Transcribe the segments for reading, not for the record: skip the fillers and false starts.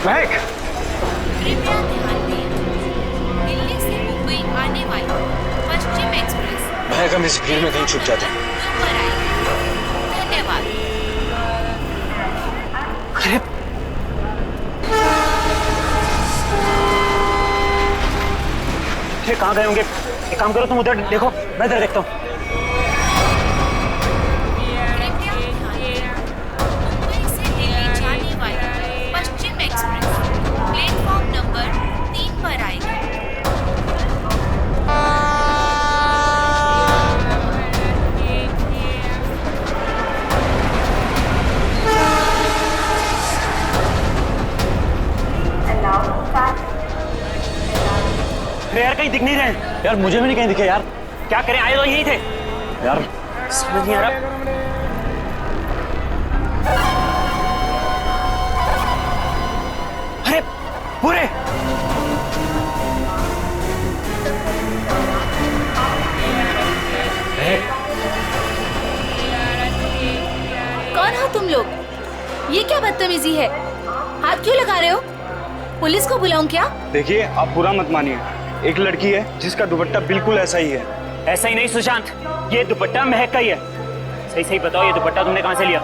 महक, कृपया ध्यान दें, दिल्ली से मुंबई आने वाली पश्चिम एक्सप्रेस महक हम इस भीड़ में कहीं छुप जाते हैं। पर आएगी। धन्यवाद। अरे कहाँ गए होंगे? एक काम करो, तुम उधर देखो, मैं इधर देखता हूँ। कृपया ध्यान दें, मुंबई से दिल्ली जाने वाली पश्चिम एक्सप्रेस प्लेटफॉर्म नंबर 3 पर आएगी। अरे यार कहीं दिख नहीं रहे यार, मुझे भी नहीं कहीं दिखे यार। क्या करें, आए तो यही थे यार, समझ नहीं आ रहा। अरे पूरे कौन हो तुम लोग? ये क्या बदतमीजी है? हाथ क्यों लगा रहे हो? पुलिस को बुलाऊं क्या? देखिए आप बुरा मत मानिए, एक लड़की है जिसका दुपट्टा बिल्कुल ऐसा ही है। ऐसा ही नहीं सुशांत, ये दुपट्टा महक का ही है। सही सही बताओ, ये दुपट्टा तुमने कहाँ से लिया?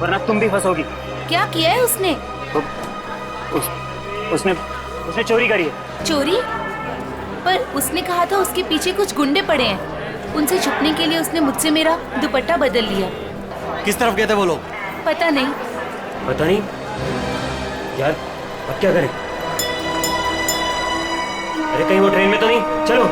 वरना तुम भी फंसोगी। क्या किया है उसने? उसने चोरी करी है। चोरी? पर उसने कहा था उसके पीछे कुछ गुंडे पड़े हैं। उनसे छुपने के लिए उसने मुझसे मेरा दुपट्टा बदल लिया। किस तरफ गए थे वो लोग? पता नहीं। पता नहीं यार, अब क्या करें? अरे कहीं वो ट्रेन में तो नहीं? चलो।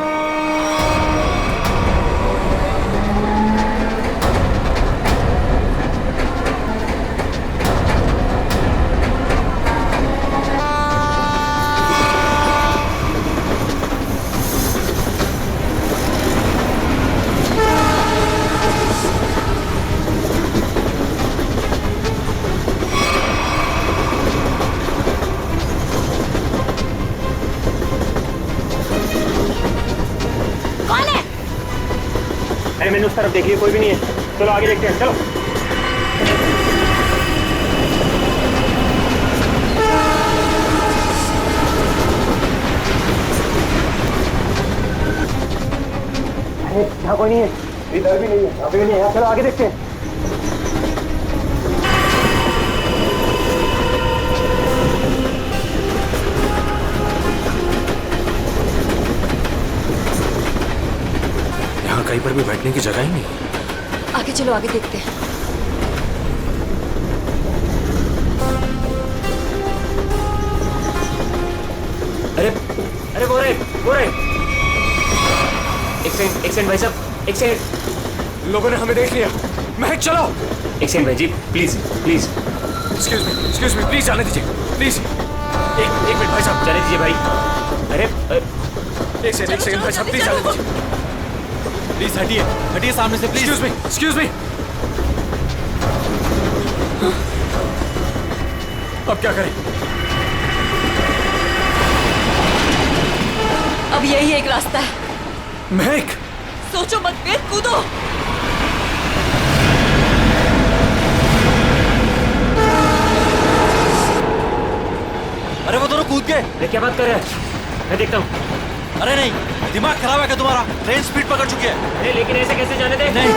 अरे मैंने उस तरफ देखी, कोई भी नहीं है। चलो आगे देखते हैं, चलो। अरे यहाँ कोई नहीं है, इधर भी नहीं है, यहाँ पे भी नहीं है। चलो आगे देखते हैं। कहीं पर भी बैठने की जगह ही नहीं। आगे चलो, आगे देखते हैं। अरे अरे वो रहे। एक सेकंड भाई साहब, एक सेकंड। लोगों ने हमें देख लिया। महक चलो। एक सेकंड भाई जी, प्लीज। एक्सक्यूज मी प्लीज जाने दीजिए, प्लीज। एक मिनट भाई साहब, जाने दीजिए भाई। अरे एक सेकंड भाई साहब, प्लीज जाने दीजिए। प्लीज हटिए सामने से, प्लीज। Excuse me. अब क्या करें? अब यही एक रास्ता है। महक सोचो मत, फिर कूदो। अरे वो दोनों कूद गए। अरे क्या बात कर रहे हैं? मैं देखता हूँ। अरे नहीं, दिमाग खराब है क्या तुम्हारा? ट्रेन स्पीड पकड़ चुकी है। अरे लेकिन ऐसे कैसे जाने दे? नहीं।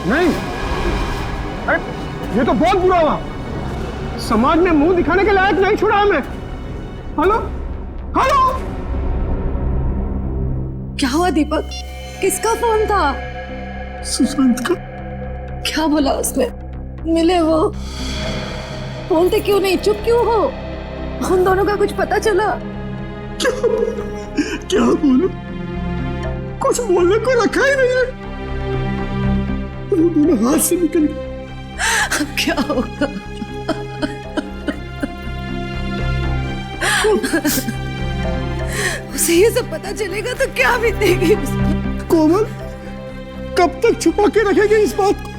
नहीं, अरे ये तो बहुत बुरा हुआ। समाज में मुंह दिखाने के लायक नहीं छोड़ा हमें। हेलो हेलो, क्या हुआ दीपक? किसका फोन था? सुशांत का। क्या बोला उसने? मिले वो? बोलते क्यों नहीं, चुप क्यों हो? हम दोनों का कुछ पता चला? क्या बोलूं? कुछ बोलने को रखा ही नहीं है। वो दोनों हाथ से निकल गए। अब क्या होगा? उसे ये सब पता चलेगा तो क्या बीतेगी उसे? कोमल, कब तक छुपा के रखेगी इस बात को?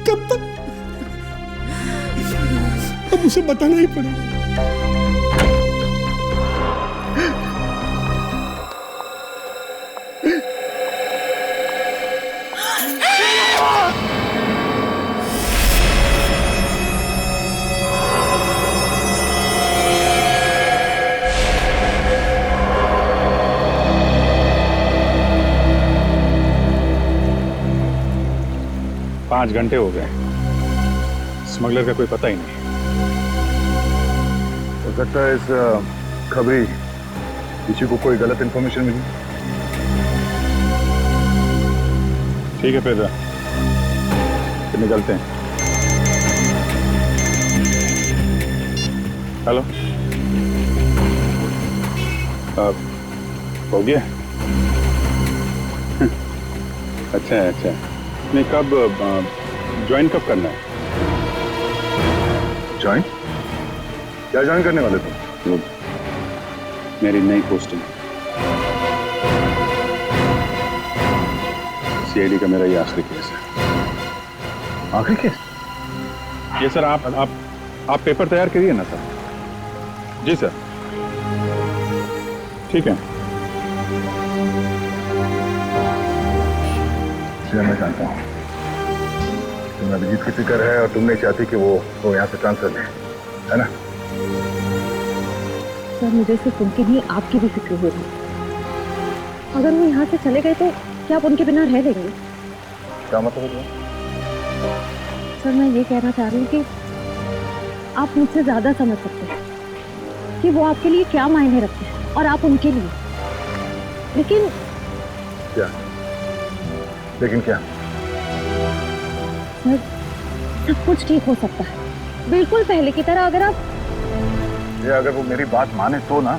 कब तक? अब उसे बताना ही पड़ेगा। पाँच घंटे हो गए, स्मगलर का कोई पता ही नहीं। हो सकता है इस खबरी किसी को कोई गलत इंफॉर्मेशन मिली। ठीक है फिर निकलते हैं। हेलो, हो गया? अच्छा है, अच्छा है। नहीं, कब ज्वाइन कब करना है? ज्वाइन? क्या ज्वाइन करने वाले तुम? वो मेरी नई पोस्टिंग। सीआईडी का मेरा ये आखिरी केस है। आखिरी केस? ये सर, आप पेपर तैयार करिए ना सर। जी सर, ठीक है। मैं जानता हूँ तुम्हें अभिजीत की फिक्र है और तुम नहीं चाहती कि वो यहाँ से ट्रांसफर ले, है ना? सर, मुझे सिर्फ उनकी नहीं, आपकी भी फिक्र हो रही। अगर वो यहाँ से चले गए तो क्या आप उनके बिना रह लेंगे? क्या मतलब है? सर, मैं ये कहना चाह रही हूँ कि आप मुझसे ज्यादा समझ सकते हैं कि वो आपके लिए क्या मायने रखते हैं और आप उनके लिए। लेकिन क्या? सर, सब कुछ ठीक हो सकता है, बिल्कुल पहले की तरह। अगर वो मेरी बात माने तो ना।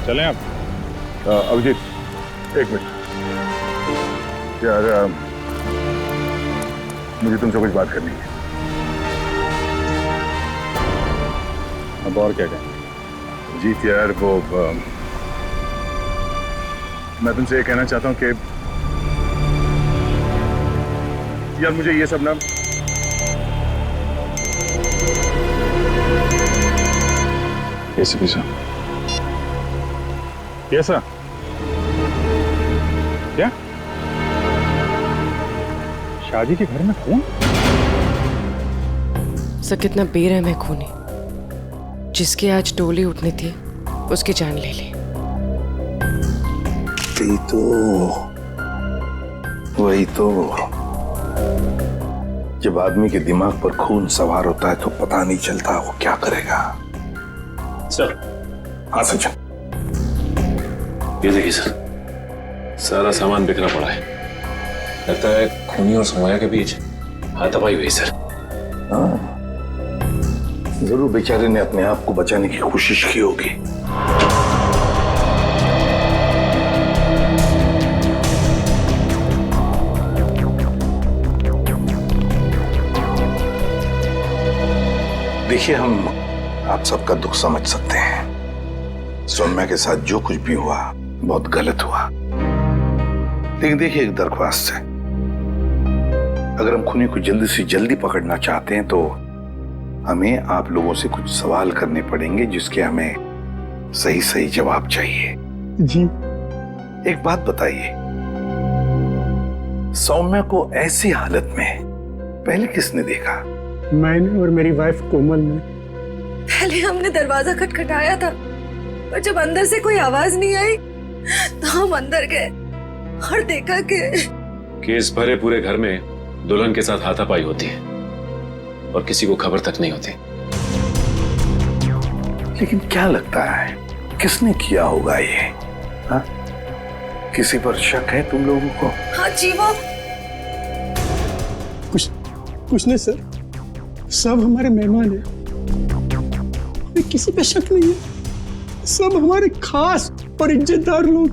चलें आप? अभिजीत, एक मिनट यार, मुझे तुमसे कुछ बात करनी है। अब और क्या कहें? जीत यार, वो मैं तुमसे ये कहना चाहता हूँ कि यार मुझे ये सब ना एसीपी साहब। Yes sir. क्या? शादी के घर में खून? सर, कितना बेरहम है खूनी। जिसकी आज डोली उठनी थी उसकी जान ले ली। वही तो जब आदमी के दिमाग पर खून सवार होता है तो पता नहीं चलता वो क्या करेगा। सर। हाँ सचिन। ये देखिए सर, सारा सामान बिखरा पड़ा है। लगता है खूनी और सोमाया के बीच हाथापाई हुई सर। हाँ, जरूर बेचारे ने अपने आप को बचाने की कोशिश की होगी। देखिए, हम आप सबका दुख समझ सकते हैं। सौम्या के साथ जो कुछ भी हुआ बहुत गलत हुआ। लेकिन देखिए, एक दरख्वास्त है, अगर हम खूनी को जल्दी से जल्दी पकड़ना चाहते हैं तो हमें आप लोगों से कुछ सवाल करने पड़ेंगे जिसके हमें सही सही जवाब चाहिए। जी। एक बात बताइए, सौम्या को ऐसी हालत में पहले किसने देखा? मैंने और मेरी वाइफ कोमल ने। पहले हमने दरवाजा खटखटाया था, पर जब अंदर से कोई आवाज नहीं आई तो हम अंदर गए और देखा कि केस भरे पूरे घर में दुल्हन के साथ हाथापाई होती है और किसी को खबर तक नहीं होती। लेकिन क्या लगता है किसने किया होगा ये? हाँ? किसी पर शक है तुम लोगों को? हाँ जी, वो कुछ नहीं सर, सब हमारे मेहमान हैं, किसी पे शक नहीं है, सब हमारे खास और इज्जतदार लोग।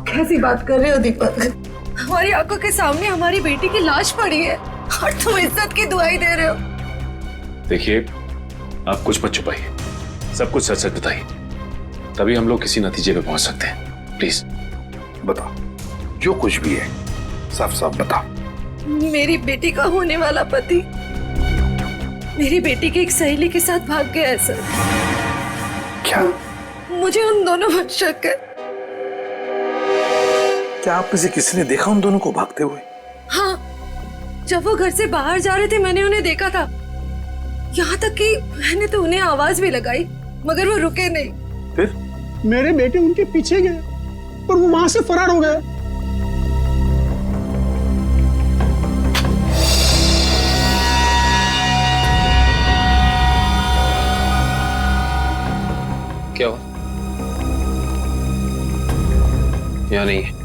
कैसी बात कर रहे हो दीपक? हमारी आंखों के सामने हमारी बेटी की लाश पड़ी है और तुम इज्जत की दुआई दे रहे हो। देखिए, आप कुछ मत छुपाइए, सब कुछ सच सच बताइए, तभी हम लोग किसी नतीजे पे पहुंच सकते हैं। प्लीज बताओ, जो कुछ भी है साफ साफ बताओ। मेरी बेटी का होने वाला पति मेरी बेटी की एक सहेली के साथ भाग गया है सर। क्या? मुझे उन दोनों पर शक है। क्या आप में से किसी ने देखा उन दोनों को भागते हुए? हाँ, जब वो घर से बाहर जा रहे थे मैंने उन्हें देखा था। यहाँ तक कि मैंने तो उन्हें आवाज भी लगाई मगर वो रुके नहीं। फिर मेरे बेटे उनके पीछे गए और वो वहां से फरार हो गए। क्या हुआ? या नहीं?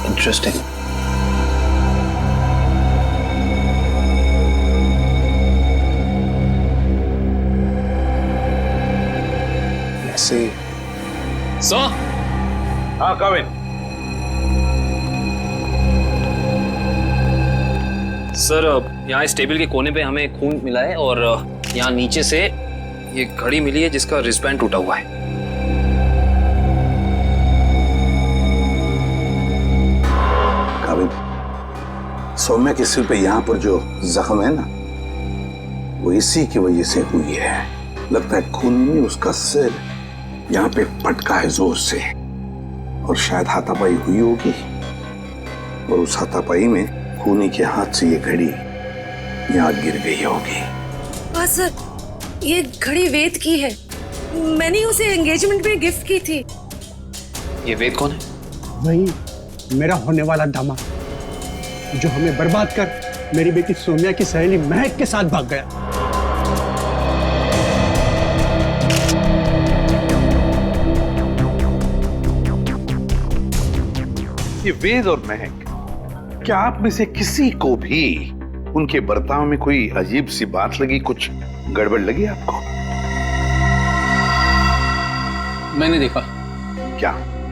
इंटरेस्टिंग। ऐसे सर। हाँ कविन। सर यहाँ इस टेबल के कोने पे हमें खून मिला है और यहाँ नीचे से ये घड़ी मिली है जिसका रिस्टबैंड टूटा हुआ है। कविन, सौम्या के सिर पे यहाँ पर जो जख्म है ना, वो इसी की वजह से हुई है। लगता है खूनी ने उसका सिर यहाँ पे पटका है जोर से और शायद हाथापाई हुई होगी और उस हाथापाई में खूनी के हाथ से ये घड़ी यहाँ गिर गई होगी। हाँ सर, ये घड़ी वेद की है। मैंने उसे एंगेजमेंट में गिफ्ट की थी। ये वेद कौन है? वही मेरा होने वाला दामाद जो हमें बर्बाद कर मेरी बेटी सौम्या की सहेली महक के साथ भाग गया। ये वेद और महक, क्या आप में से किसी को भी उनके बर्ताव में कोई अजीब सी बात लगी, कुछ गड़बड़ लगी आपको? मैंने देखा। क्या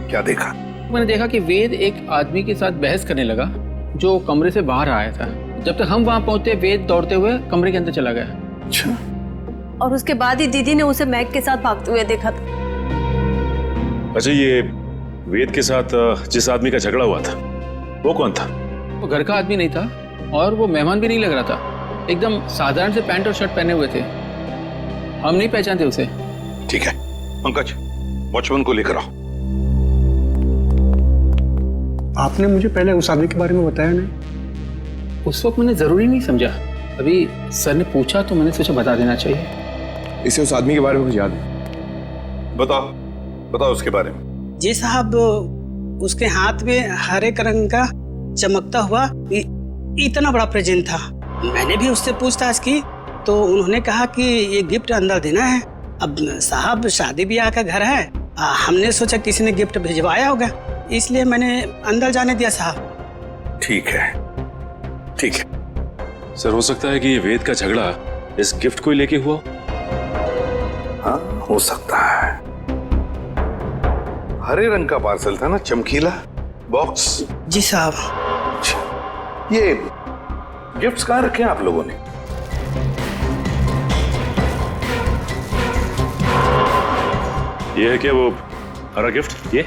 क्या देखा? मैंने देखा कि वेद एक आदमी के साथ बहस करने लगा जो कमरे से बाहर आया था। जब तक हम वहां पहुंचे वेद दौड़ते हुए कमरे के अंदर चला गया। अच्छा। और उसके बाद ही दीदी ने उसे मैग के साथ भागते हुए देखा था। अच्छा, ये वेद के साथ जिस आदमी का झगड़ा हुआ था वो कौन था? वो घर का आदमी नहीं था और वो मेहमान भी नहीं लग रहा था। एकदम साधारण से पैंट और शर्ट पहने हुए थे। हम नहीं पहचानते उसे। ठीक है पंकज, वॉचमैन को लेकर आओ। आपने मुझे पहले उस आदमी के बारे में बताया नहीं? उस वक्त मैंने जरूरी नहीं समझा। अभी सर ने पूछा तो मैंने सोचा बता देना चाहिए। इसे उस आदमी के बारे में कुछ याद है? बताओ बताओ उसके बारे में। जी साहब, उसके हाथ में हरे रंग का चमकता हुआ इतना बड़ा प्रेजेंट था। मैंने भी उससे पूछताछ की तो उन्होंने कहा कि ये गिफ्ट अंदर देना है। अब साहब शादी ब्याह का घर है, हमने सोचा किसी ने गिफ्ट भिजवाया होगा, इसलिए मैंने अंदर जाने दिया साहब। ठीक है ठीक है। सर, हो सकता है कि ये वेद का झगड़ा इस गिफ्ट को लेके हुआ। हाँ हो सकता है। हरे रंग का पार्सल था ना, चमकीला बॉक्स। जी साहब। ये गिफ्ट्स कहाँ रखे हैं आप लोगों ने? ये है क्या वो हरा गिफ्ट? ये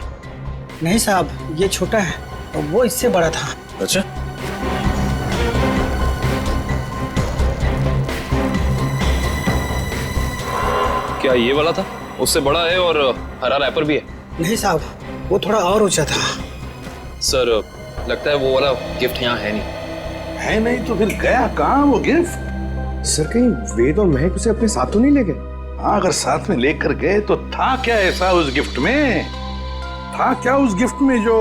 नहीं साहब, ये छोटा है और वो इससे बड़ा था। अच्छा, क्या ये वाला था? उससे बड़ा है और हरा रैपर भी है। नहीं साहब, वो थोड़ा और ऊंचा था। सर लगता है वो वाला गिफ्ट यहाँ है नहीं। है नहीं तो फिर गया कहाँ वो गिफ्ट? सर, कहीं वेद और महक उसे अपने साथ तो नहीं ले गए? हाँ, अगर साथ में लेकर गए तो था क्या ऐसा उस गिफ्ट में? था क्या उस गिफ्ट में जो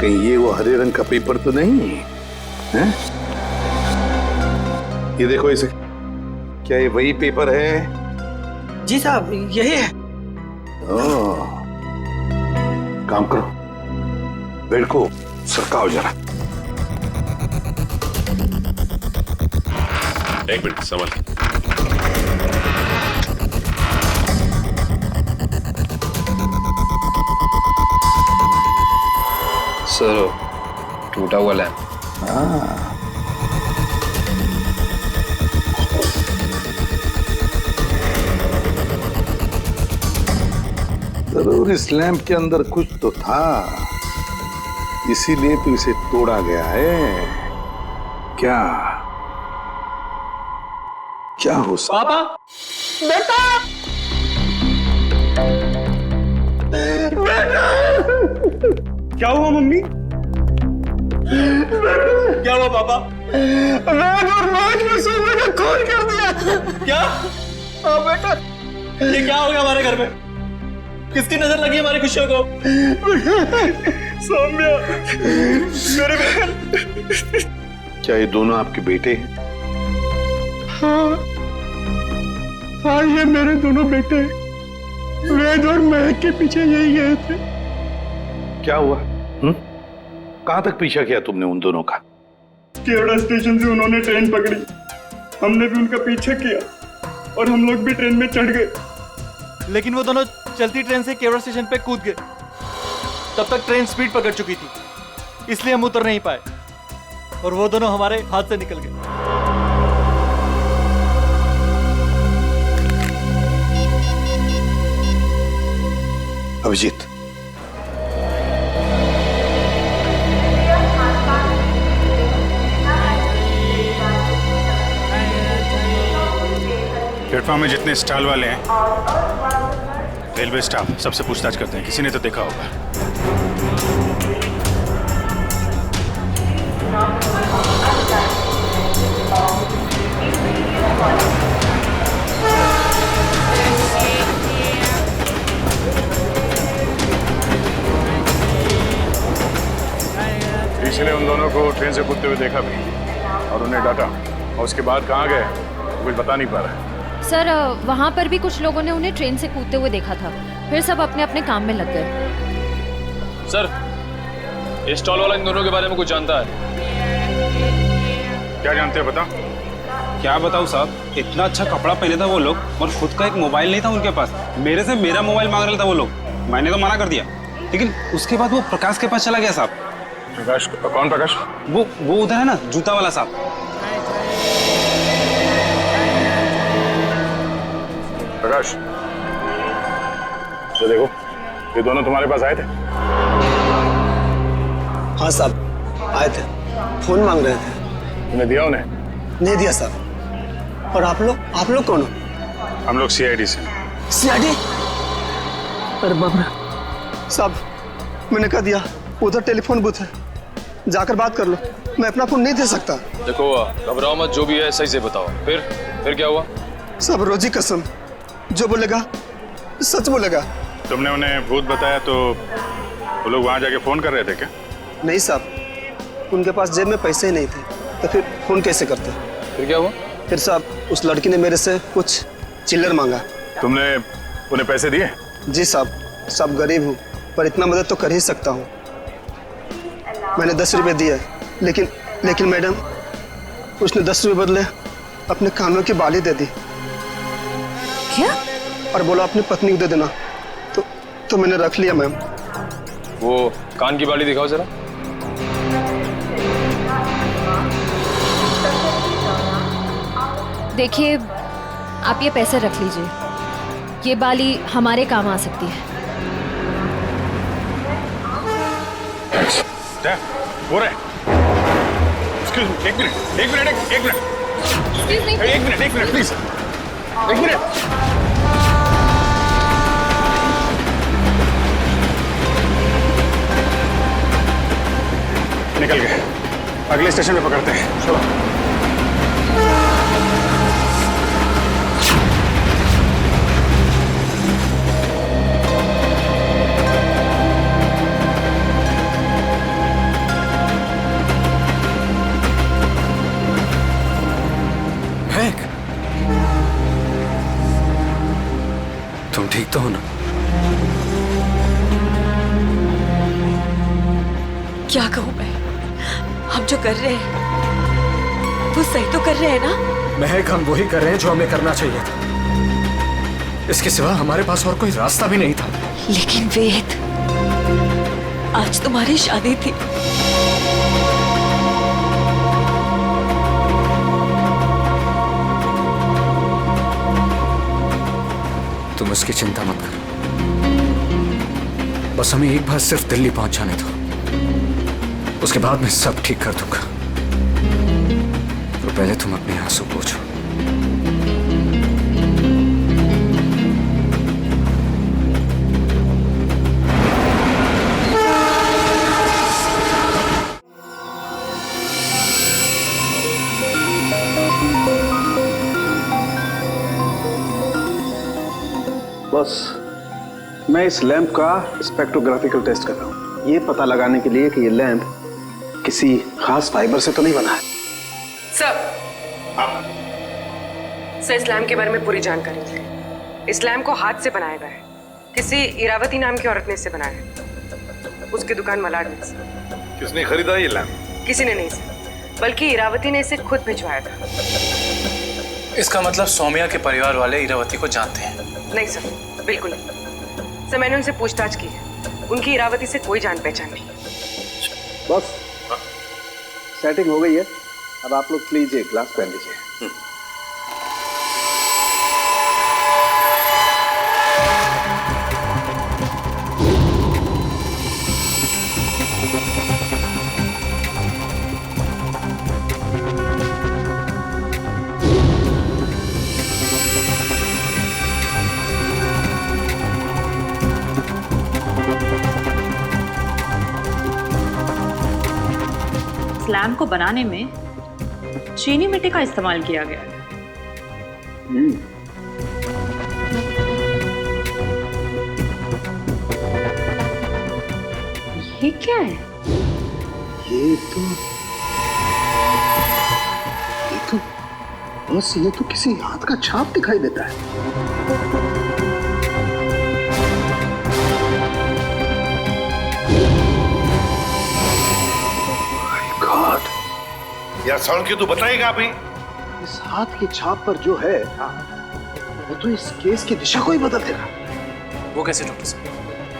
कहीं ये वो हरे रंग का पेपर तो नहीं है? ये देखो इसे, क्या ये वही पेपर है? जी साहब, यही है। ओह, काम करो, बेड को सरकाओ जरा। एक मिनट संभल। सर, टूटा हुआ लैंप। जरूर इस लैंप के अंदर कुछ तो था, इसीलिए तो इसे तोड़ा गया है। क्या क्या हो सकता? पापा, बेटा, क्या हुआ मम्मी? क्या हुआ पापा? मैं और रोज में सुबह ने खून कर दिया। क्या? हाँ बेटा, ये क्या हो गया हमारे घर में? किसकी नजर लगी हमारी खुशियों को? सौम्या, मेरे बहन। क्या ये दोनों आपके बेटे हैं? हाँ, ये मेरे दोनों बेटे हैं। वेद और महक के पीछे यही गए थे। क्या हुआ? कहां तक पीछा किया तुमने उन दोनों का? केवड़ा स्टेशन से उन्होंने ट्रेन पकड़ी, हमने भी उनका पीछा किया और हम लोग भी ट्रेन में चढ़ गए। लेकिन वो दोनों चलती ट्रेन से केवड़ा स्टेशन पे कूद गए। तब तक ट्रेन स्पीड पकड़ चुकी थी, इसलिए हम उतर नहीं पाए और वो दोनों हमारे हाथ से निकल गए। अभिजीत, प्लेटफॉर्म में जितने स्टॉल वाले हैं, रेलवे स्टाफ, सबसे पूछताछ करते हैं। किसी ने तो देखा होगा। इसलिए उन दोनों को ट्रेन से कूदते हुए देखा भी और उन्हें डांटा, और उसके बाद कहाँ गए कुछ बता नहीं पा रहा। सर, वहाँ पर भी कुछ लोगों ने उन्हें ट्रेन से कूदते हुए देखा था, फिर सब अपने अपने काम में लग गए। सर, ये स्टॉल वाला इन दोनों के बारे में कुछ जानता है? क्या जानते हैं बता? क्या बताऊं साहब, इतना अच्छा कपड़ा पहने था वो लोग और खुद का एक मोबाइल नहीं था उनके पास। मेरे से मेरा मोबाइल मांग रहा था वो लोग, मैंने तो मना कर दिया। लेकिन उसके बाद वो प्रकाश के पास चला गया साहब। प्रकाश? कौन प्रकाश? वो उधर है ना, जूता वाला साहब। प्रकाश, ये देखो, ये दोनों तुम्हारे पास आए थे? हाँ साहब, आए थे, फोन मांग रहे थे। तुमने दिया उन्हें? नहीं दिया साहब। और आप लोग कौन हो? हम लोग CID से। CID? अरे बाप रे साहब, मैंने कह दिया, उधर टेलीफोन बूथ है, जाकर बात कर लो। मैं अपना फोन नहीं दे सकता। देखो, घबराओ मत, जो भी है सही से बताओ। फिर क्या हुआ? सब रोजी कसम, जो बोलेगा सच बोलेगा। तुमने उन्हें भूत बताया तो वो लोग वहां जाके फोन कर रहे थे क्या? नहीं साहब, उनके पास जेब में पैसे ही नहीं थे, तो फिर फोन कैसे करते? फिर क्या हुआ? फिर साहब, उस लड़की ने मेरे से कुछ चिल्लर मांगा। तुमने उन्हें पैसे दिए? जी साहब, सब गरीब हूँ, पर इतना मदद तो कर ही सकता हूँ। मैंने 10 रुपए दिए, लेकिन मैडम, उसने 10 रुपए बदले अपने कानों की बाली दे दी। क्या? और बोला अपनी पत्नी को दे देना। तो मैंने रख लिया मैम। वो कान की बाली दिखाओ जरा। देखिए, आप ये पैसे रख लीजिए, ये बाली हमारे काम आ सकती है। हो रहा है? Excuse me, एक मिनट प्लीज, एक मिनट। निकल गए, अगले स्टेशन पे पकड़ते हैं, चलो। ठीक तो हो ना? क्या कहूँ मैं? हम जो कर रहे हैं वो सही तो कर रहे हैं ना? महक, हम वही कर रहे हैं जो हमें करना चाहिए था। इसके सिवा हमारे पास और कोई रास्ता भी नहीं था। लेकिन वेद, आज तुम्हारी शादी थी। तुम उसकी चिंता मत करो, बस हमें एक बार सिर्फ दिल्ली पहुंच जाने दो, उसके बाद मैं सब ठीक कर दूंगा। तो पहले तुम अपने आंसू पोंछो। बस मैं इस लैंप का स्पेक्ट्रोग्राफिकल टेस्ट कर रहा हूँ, ये पता लगाने के लिए कि ये लैंप किसी खास फाइबर से तो नहीं बना है। सर, इस लैम्प के बारे में पूरी जानकारी है। इस लैम्प को हाथ से बनाया गया है। किसी इरावती नाम की औरत ने इसे बनाया है, उसकी दुकान मलाड में से। किसने खरीदा ये लैंप? किसी ने नहीं सर, बल्कि इरावती ने इसे खुद भिजवाया था। इसका मतलब सौम्या के परिवार वाले इरावती को जानते हैं? नहीं सर, बिल्कुल नहीं सर। मैंने उनसे पूछताछ की है, उनकी इरावती से कोई जान पहचान नहीं। बस सेटिंग हो गई है, अब आप लोग प्लीज एक ग्लास पहन लीजिए। लैम्प को बनाने में चीनी मिट्टी का इस्तेमाल किया गया है। ये क्या है? ये तो किसी हाथ का छाप दिखाई देता है। यार साउंड क्यों तो बताएगा आप ही? इस हाथ की छाप पर जो है वो तो इस केस की दिशा को ही बदल देगा। वो कैसे डॉक्टर साहब?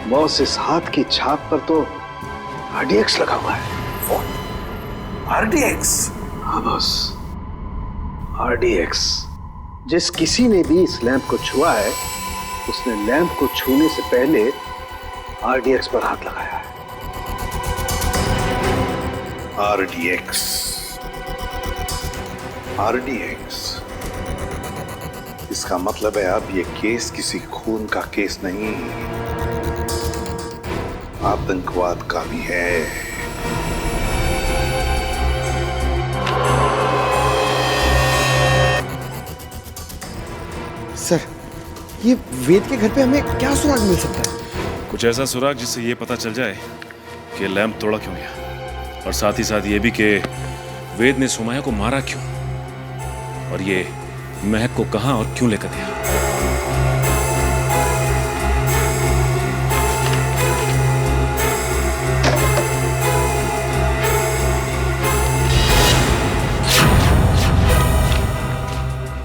बॉस, इस हाथ की छाप पर तो RDX लगा हुआ है। RDX? हाँ बॉस, RDX। जिस किसी ने भी इस लैंप को छुआ है उसने लैंप को छूने से पहले RDX पर हाथ लगाया है। RDX इसका मतलब है अब ये केस किसी खून का केस नहीं, आतंकवाद का भी है। सर, ये वेद के घर पे हमें क्या सुराग मिल सकता है? कुछ ऐसा सुराग जिससे ये पता चल जाए कि लैंप तोड़ा क्यों गया, और साथ ही साथ ये भी कि वेद ने सुमाया को मारा क्यों, और ये महक को कहां और क्यों लेकर गया।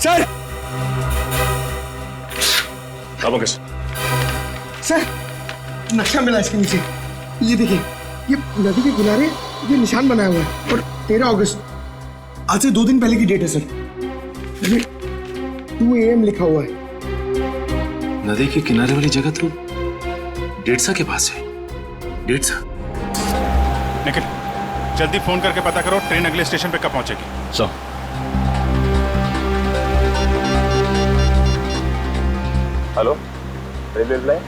सर! अब कैसे? सर, नक्शा मिला इसके नीचे। ये देखिए, ये नदी के किनारे ये निशान बनाया हुआ है और 13 अगस्त, आज से 2 दिन पहले की डेट है सर। 2 AM लिखा हुआ है। नदी के किनारे वाली जगह तो डेढ़सा के पास है। डेढ़सा? निखिल, जल्दी फोन करके पता करो ट्रेन अगले स्टेशन पे कब पहुंचेगी। So hello, railway line.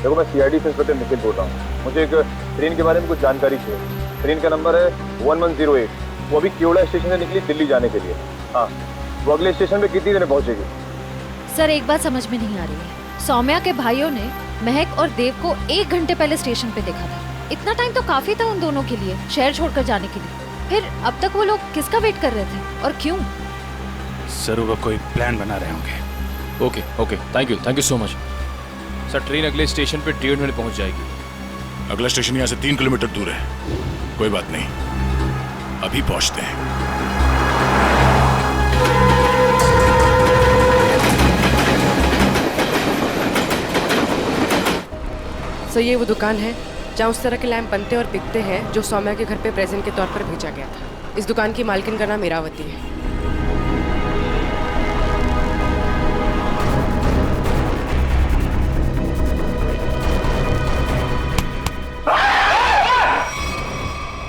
देखो, मैं CID से इंस्पेक्टर निखिल बोल रहा हूँ। मुझे एक ट्रेन के बारे में कुछ जानकारी चाहिए। ट्रेन का नंबर है 1108। वो अभी केवड़ा स्टेशन से निकली दिल्ली जाने के लिए। हाँ, वो अगले स्टेशन पे कितनी देर में पहुंचेगी? सर, एक बात समझ में नहीं आ रही है। सौम्या के भाइयों ने महक और देव को 1 घंटे पहले स्टेशन पे देखा था। इतना टाइम तो काफी था उन दोनों के लिए शहर छोड़कर जाने के लिए। फिर अब तक वो लोग किसका वेट कर रहे थे और क्यों? जरूर वो कोई प्लान बना रहे होंगे। Okay, thank you so much. Sir train अगले स्टेशन पे 1.5 मिनट पहुंच जाएगी। अगला स्टेशन यहाँ से 3 किलोमीटर दूर है। कोई बात नहीं, अभी पहुंचते हैं। सर ये वो दुकान है जहाँ उस तरह के लैंप बनते और बिकते हैं जो सौम्या के घर पे प्रेजेंट के तौर पर भेजा गया था। इस दुकान की मालकिन का नाम इरावती है।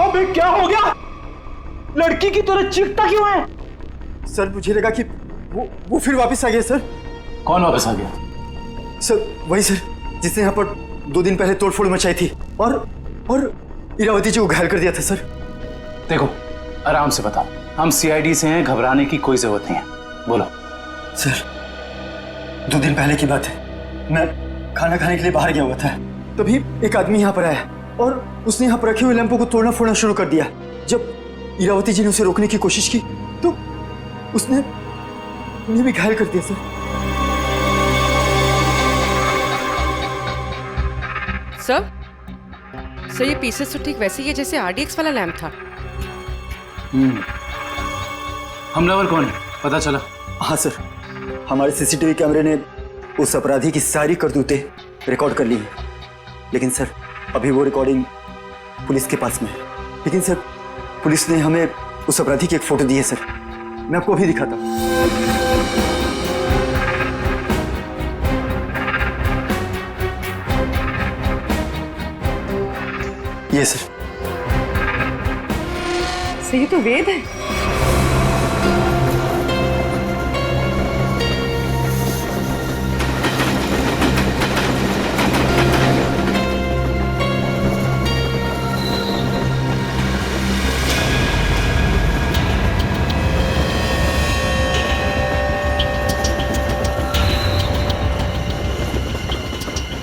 अबे क्या हो गया? लड़की की तरह चीखता क्यों है? सर मुझे लगा कि वो फिर वापस आ गया सर। कौन वापस आ गया? सर वही सर जिसने यहाँ पर 2 दिन पहले तोड़फोड़ मचाई थी और इरावती जी को घायल कर दिया था सर। देखो आराम से बताओ, हम सीआईडी से हैं, घबराने की कोई जरूरत नहीं है। बोलो। सर 2 दिन पहले की बात है, मैं खाना खाने के लिए बाहर गया हुआ था, तभी एक आदमी यहाँ पर आया और उसने यहाँ पर रखे हुए लैंपों को तोड़ना फोड़ना शुरू कर दिया। जब इरावती जी ने उसे रोकने की कोशिश की तो उसने उन्हें भी घायल कर दिया सर। सर ये पीसेस तो ठीक वैसे ही है जैसे आरडीएक्स वाला लैंप था। हमलावर कौन है पता चला? हाँ सर, हमारे सीसीटीवी कैमरे ने उस अपराधी की सारी करतूतें रिकॉर्ड कर ली हैं, लेकिन सर अभी वो रिकॉर्डिंग पुलिस के पास में है। लेकिन सर पुलिस ने हमें उस अपराधी की एक फोटो दी है सर, मैं आपको अभी दिखाता हूँ। ये सर ये तो वेद है।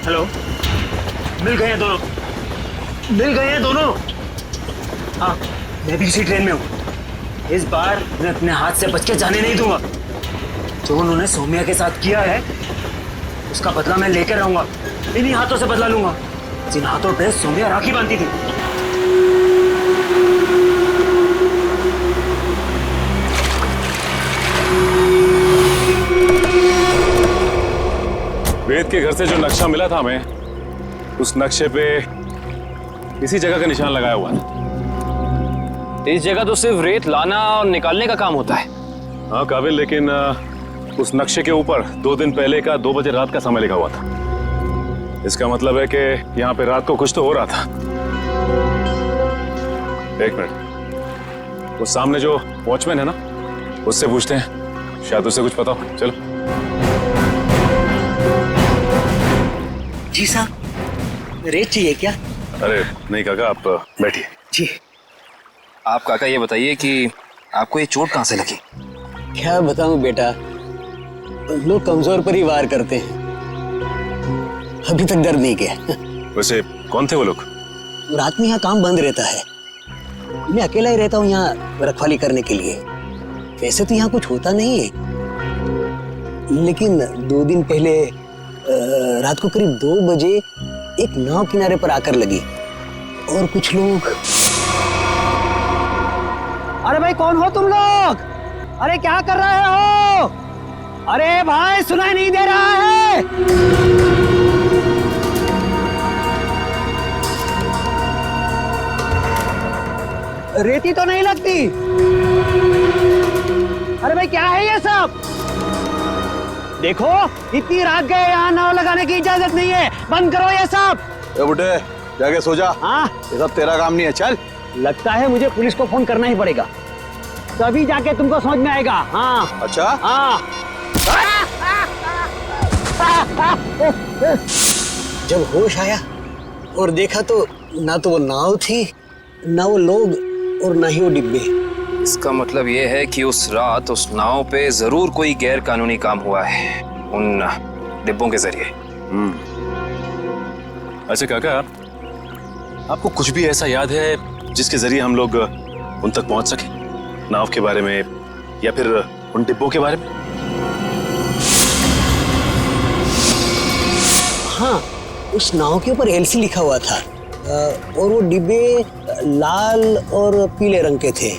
हेलो, मिल गए हैं दोनों, मिल गए हैं दोनों। हाँ मैं भी इसी ट्रेन में हूँ। इस बार मैं अपने हाथ से बच के जाने नहीं दूंगा। जो उन्होंने सौम्या के साथ किया है उसका बदला मैं लेकर रहूंगा। इन्हीं हाथों से बदला लूंगा जिन हाथों पे सौम्या राखी बांधती थी। वेद के घर से जो नक्शा मिला था हमें, उस नक्शे पे इसी जगह का निशान लगाया हुआ था। इस जगह तो सिर्फ रेत लाना और निकालने का काम होता है। हाँ काबिल, लेकिन उस नक्शे के ऊपर 2 दिन पहले का 2 बजे रात का समय लिखा हुआ था। इसका मतलब है कि यहाँ पे रात को कुछ तो हो रहा था। एक मिनट, वो सामने जो वॉचमैन है ना, उससे पूछते हैं, शायद उसे कुछ पता हो। चलो। जी साहब, रेत चाहिए क्या? अरे नहीं काका, आप बैठिए। जी। आप काका ये बताइए कि आपको ये चोट कहाँ से लगी? क्या बताऊं बेटा, लोग कमजोर पर ही वार करते हैं। अभी तक दर्द नहीं किया। वैसे कौन थे वो लोग? रात में यहाँ काम बंद रहता है, मैं अकेला ही रहता हूँ यहाँ रखवाली करने के लिए। वैसे तो यहाँ कुछ होता नहीं है, लेकिन 2 दिन पहले रात को करीब 2 बजे एक नाव किनारे पर आकर लगी और कुछ लोग। अरे भाई कौन हो तुम लोग? अरे क्या कर रहे हो? अरे भाई सुनाई नहीं दे रहा है? रेती तो नहीं लगती। अरे भाई क्या है ये सब? देखो इतनी रात गए, यहाँ नाव लगाने की इजाजत नहीं है, बंद करो ये सब। ए बुड्ढे जाके सो जा। हाँ ये सब तेरा काम नहीं है, चल। लगता है मुझे पुलिस को फोन करना ही पड़ेगा, तभी जाके तुमको समझ में आएगा। हाँ अच्छा। हाँ। जब होश आया और देखा तो ना तो वो नाव थी, ना वो लोग और ना ही वो डिब्बे। इसका मतलब ये है कि उस रात उस नाव पे जरूर कोई गैर कानूनी काम हुआ है उन डिब्बों के जरिए। अच्छा काका, आपको कुछ भी ऐसा याद है जिसके जरिए हम लोग उन तक पहुंच सके? नाव के बारे में या फिर उन डिब्बों के बारे में? हाँ, उस नाव के ऊपर एलसी लिखा हुआ था और वो डिब्बे लाल और पीले रंग के थे।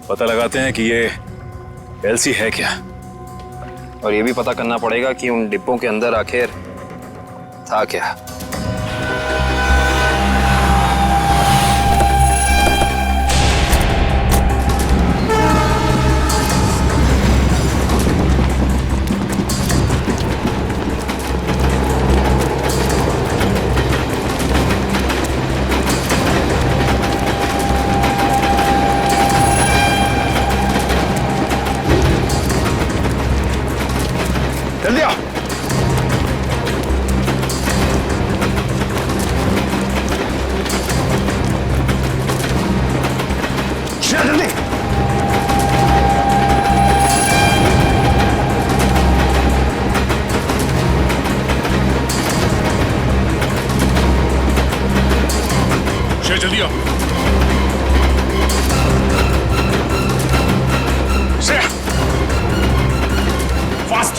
पता लगाते हैं कि ये एलसी है क्या, और ये भी पता करना पड़ेगा कि उन डिब्बों के अंदर आखिर था क्या। जल्दी आओ। जल्दी। जल्दी आओ। Fast.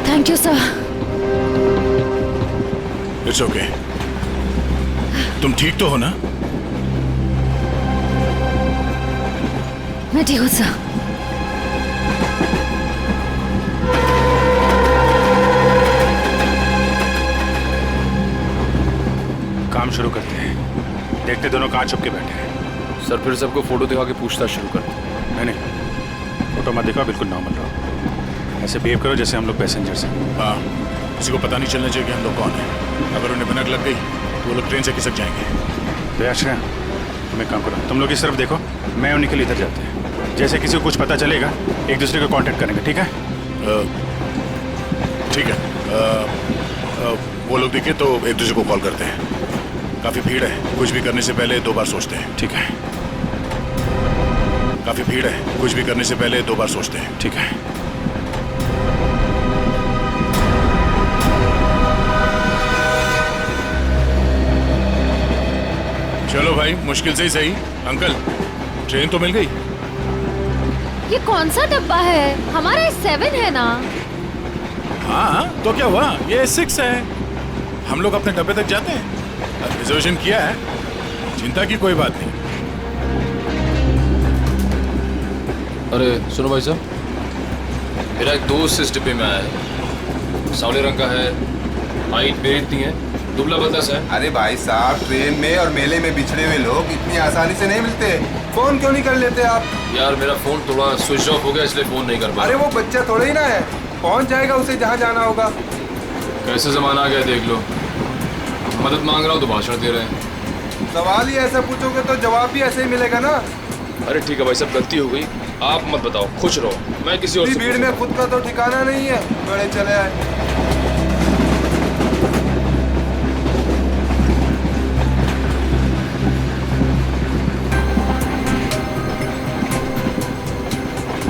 Thank you sir. It's okay. तुम ठीक तो हो ना? मैं ठीक हूँ सर। काम शुरू करते हैं। देखते दोनों कहाँ छुप के बैठे हैं। सर फिर सबको फोटो दिखा के पूछताछ शुरू करते हैं। नहीं, फोटो मत दिखाओ, बिल्कुल नॉर्मल रहो। ऐसे बिहेव करो जैसे हम लोग पैसेंजर्स हैं। हाँ, किसी को पता नहीं चलना चाहिए कि हम लोग कौन हैं। अगर उन्हें भनक लग गई तो वो लोग ट्रेन से खिसक जाएंगे। तो अच्छा, तुम एक काम करो, तुम लोग इस तरफ देखो, मैं और निखिल इधर जाते हैं। जैसे किसी को कुछ पता चलेगा एक दूसरे को कांटेक्ट करेंगे, ठीक है? ठीक है। वो लोग दिखे तो एक दूसरे को कॉल करते हैं। काफी भीड़ है, कुछ भी करने से पहले 2 बार सोचते हैं। ठीक है। काफी भीड़ है, कुछ भी करने से पहले 2 बार सोचते हैं। ठीक है। चलो भाई, मुश्किल से ही सही। अंकल, ट्रेन तो मिल गई। ये कौन सा डब्बा है? हमारा 7 है ना? हाँ, तो क्या हुआ? ये 6 है। हम लोग अपने डब्बे तक जाते हैं। रिजर्वेशन किया है, चिंता की कोई बात नहीं। अरे सुनो भाई साहब, मेरा एक दोस्त इस डिब्बे में आया है। सावले रंग का है, हाइट मेरी इतनी है, दुबला बदस है। अरे भाई साहब, ट्रेन में और मेले में बिछड़े हुए लोग इतनी आसानी से नहीं मिलते। फोन क्यों नहीं कर लेते आप? यार मेरा फोन थोड़ा स्विच ऑफ हो गया, इसलिए फोन नहीं कर पाया। अरे वो बच्चा थोड़ा ही ना है, पहुंच जाएगा उसे जहाँ जाना होगा। कैसे जमाना आ गया देख लो, मदद मांग रहा हूँ तो भाषण दे रहे हैं। सवाल ही ऐसा पूछोगे तो जवाब भी ऐसे ही मिलेगा ना। अरे ठीक है भाई साहब, गलती हो गई, आप मत बताओ, खुश रहो, मैं किसी और से भीड़ में खुद का तो ठिकाना नहीं है, बड़े चले आए।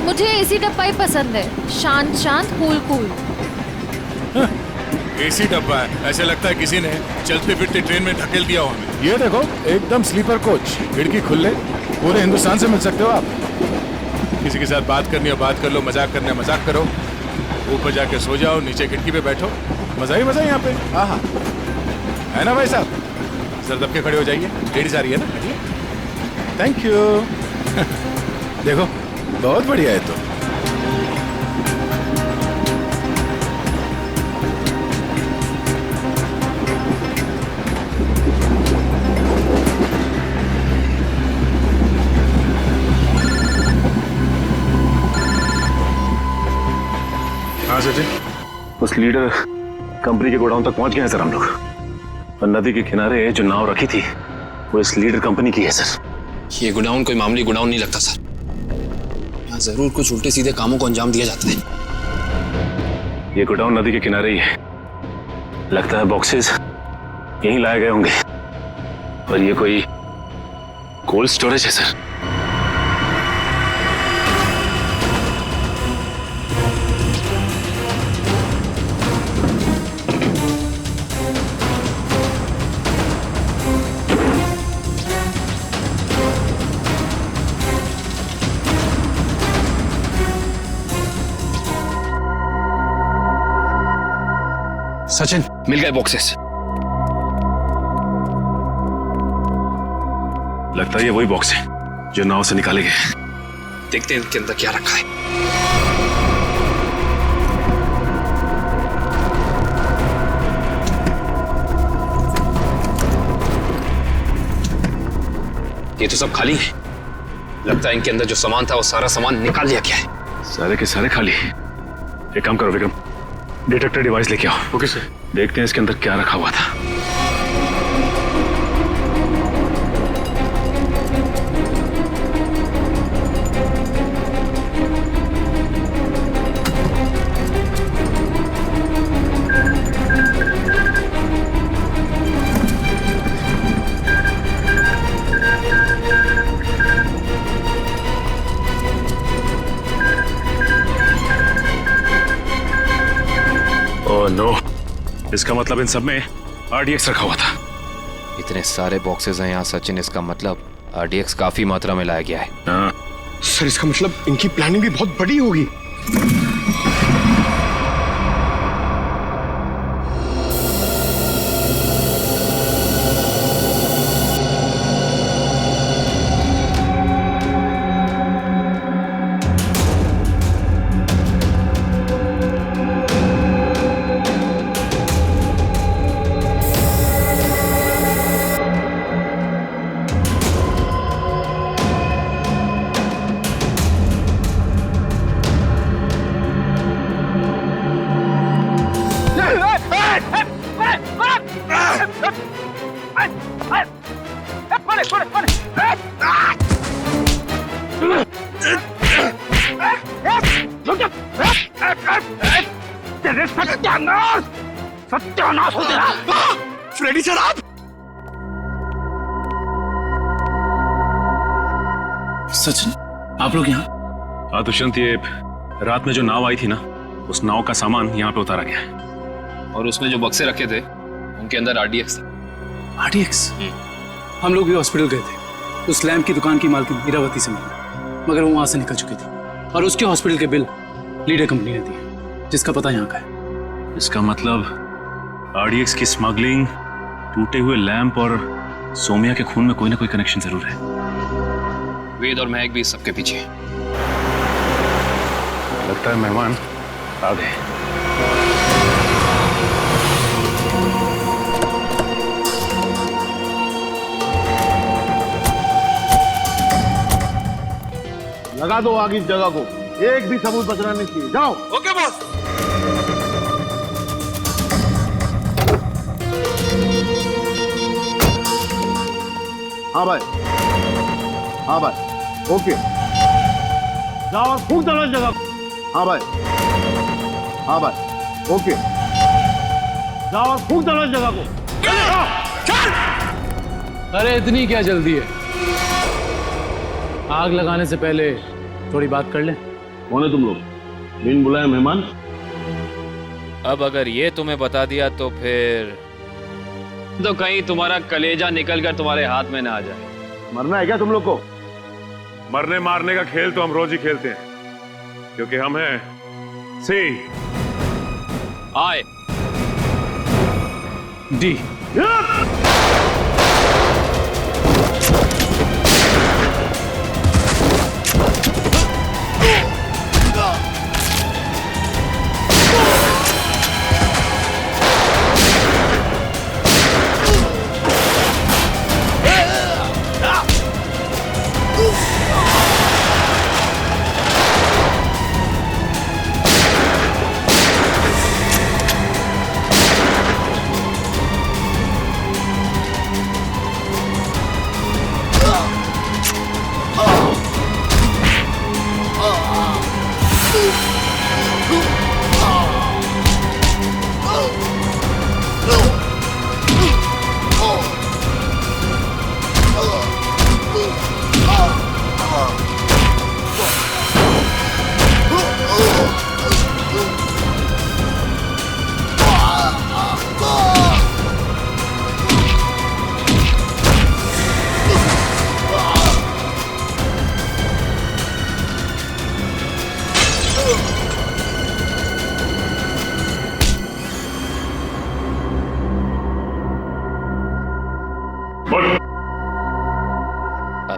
मुझे एसी डब्बा ही पसंद है, शांत शांत कूल कूल। एसी डब्बा है, ऐसे लगता है किसी ने चलते फिरते ट्रेन में ढकेल दिया हो हमें। ये देखो, एकदम स्लीपर कोच, खिड़की खुले, पूरे हिंदुस्तान से मिल सकते हो आप। किसी के साथ बात करनी हो बात कर लो, मजाक करना है मजाक करो, ऊपर जाके सो जाओ, नीचे खिड़की पे बैठो, मजा ही मजा यहाँ पे। हाँ हाँ, है ना भाई साहब? सर दब के खड़े हो जाइए, लेडीज आ रही है ना। Thank you. देखो बहुत बढ़िया है। तो हाँ सर जी, उस लीडर कंपनी के गोडाउन तक पहुंच गए हैं सर हम लोग। और नदी के किनारे जो नाव रखी थी वो इस लीडर कंपनी की है सर। ये गोडाउन कोई मामूली गोडाउन नहीं लगता सर, यहाँ जरूर कुछ उल्टे सीधे कामों को अंजाम दिया जाता है। ये गोडाउन नदी के किनारे ही है, लगता है बॉक्सेस यहीं लाए गए होंगे। और ये कोई कोल्ड स्टोरेज है सर। सचिन, मिल गए बॉक्सेस। लगता है ये वही बॉक्स है जो नाव से निकाले गए। देखते हैं इनके अंदर क्या रखा है। ये तो सब खाली है। लगता है इनके अंदर जो सामान था वो सारा सामान निकाल लिया गया है। सारे के सारे खाली। एक काम करो विक्रम, डिटेक्टर डिवाइस लेके आओ। Okay sir. देखते हैं इसके अंदर क्या रखा हुआ था। ओह नो, इसका मतलब इन सब में RDX रखा हुआ था। इतने सारे बॉक्सेस हैं यहाँ सचिन, इसका मतलब RDX काफी मात्रा में लाया गया है। हाँ। सर इसका मतलब इनकी प्लानिंग भी बहुत बड़ी होगी। सत्यानाश हो तेरा। फ्रेडी सर आप। सचिन, आप लोग यहाँ? हाँ दुष्यंत, ये रात में जो नाव आई थी ना, उस नाव का सामान यहाँ पे उतारा गया है। और उसमें जो बक्से रखे थे उनके अंदर RDX था। RDX? हम लोग भी हॉस्पिटल गए थे। उस लैम्प की दुकान की मालकिन इरावती से मिली, मगर वो वहां से निकल चुकी थी और उसके हॉस्पिटल के बिल लीडर कंपनी ने दिए, जिसका पता यहाँ का है। इसका मतलब RDX की स्मगलिंग, टूटे हुए लैंप और सोमिया के खून में कोई ना कोई कनेक्शन जरूर है। वेद और महक भी इस सबके पीछे हैं। लगता है मेहमान आ गए। लगा दो आग इस जगह को, एक भी सबूत बचना नहीं चाहिए। जाओ। Okay boss. हाँ भाई, हाँ भाई, ओके। जाओ और फूंक दो इस जगह को। हाँ भाई, हाँ भाई, ओके। जाओ और फूंक दो इस जगह को। अरे इतनी क्या जल्दी है? आग लगाने से पहले थोड़ी बात कर लें। कौन है तुम लोग? बिन बुलाए मेहमान? अब अगर ये तुम्हें बता दिया तो फिर तो कहीं तुम्हारा कलेजा निकलकर तुम्हारे हाथ में ना आ जाए। मरना है क्या तुम लोग को? मरने मारने का खेल तो हम रोज ही खेलते हैं, क्योंकि हम हैं सी आई डी।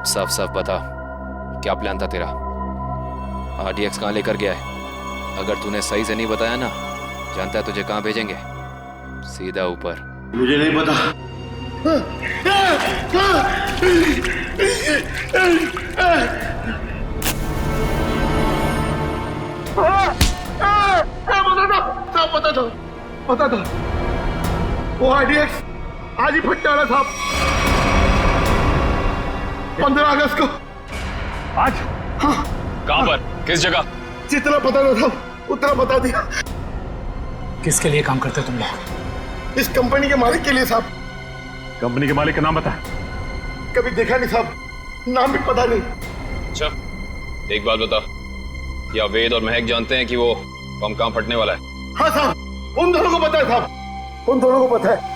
साफ साफ बता, क्या प्लान था तेरा? RDX कहाँ लेकर गया है? अगर तूने सही से नहीं बताया ना, जानता है तुझे कहाँ भेजेंगे? सीधा ऊपर। मुझे नहीं पता। पता था वो RDX आज ही फटने वाला था। 15 अगस्त को। आज? हाँ। कहाँ पर? किस जगह? जितना पता न था उतना बता दिया। किसके लिए काम करते तुम लोग? इस कंपनी के मालिक के लिए साहब। कंपनी के मालिक का नाम बता। कभी देखा नहीं साहब, नाम भी पता नहीं। अच्छा, एक बात बता, क्या वेद और महक जानते हैं कि वो बम कहाँ फटने वाला है? हाँ साहब, उन दोनों को पता है साहब, उन दोनों को पता है।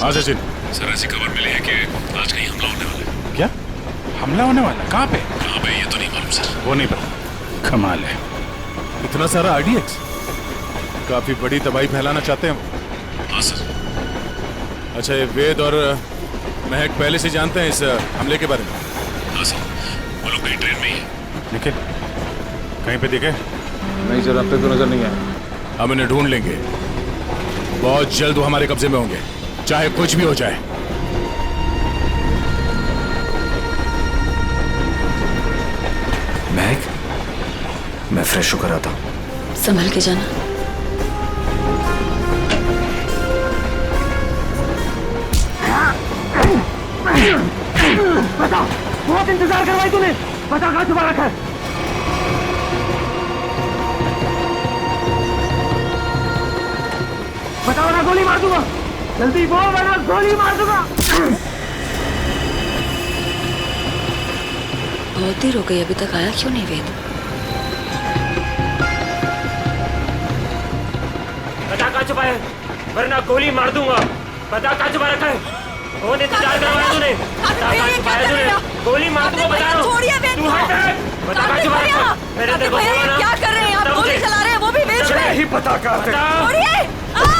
हाँ सचिन। सर ऐसी खबर मिली है कि आज कहीं हमला होने वाला है। क्या हमला होने वाला? कहाँ पे? कहाँ पे ये तो नहीं मालूम सर। वो नहीं पता। कमाल है, इतना सारा RDX, काफी बड़ी तबाही फैलाना चाहते हैं वो। हाँ सर। अच्छा, ये वेद और महक पहले से जानते हैं इस हमले के बारे में? हाँ सर, वो लोग कहीं ट्रेन में ही है। निखिल, कहीं पे दिखे? नहीं सर, अब तक तो नजर नहीं आया। हम इन्हें ढूंढ लेंगे, बहुत जल्द वो हमारे कब्जे में होंगे, चाहे कुछ भी हो जाए। महक, मैं फ्रेश होकर आता हूँ। संभल के जाना। बता, बहुत इंतजार करवाई तूने, बता कहाँ छुपा रखा है? बताओ ना, गोली मार दूंगा। जल्दी बोल वरना गोली मार दूंगा। बहुत देर हो गई, अभी तक आया क्यों नहीं वेद? बता कहाँ छुपा है, वरना गोली मार दूंगा। बता कहाँ छुपा रखा है? बहुत इंतजार करवाया तूने, बता कहाँ छुपाया तूने? गोली मार दूंगा, बता रहा हूँ। तू हट, बता कहाँ छुपा रखा है? मैंने तेरे को बोला ना। क्या कर रहे हैं आप? गोली चला रहे हैं, वो भी बीच में। ही पता क्या? छोड़िए।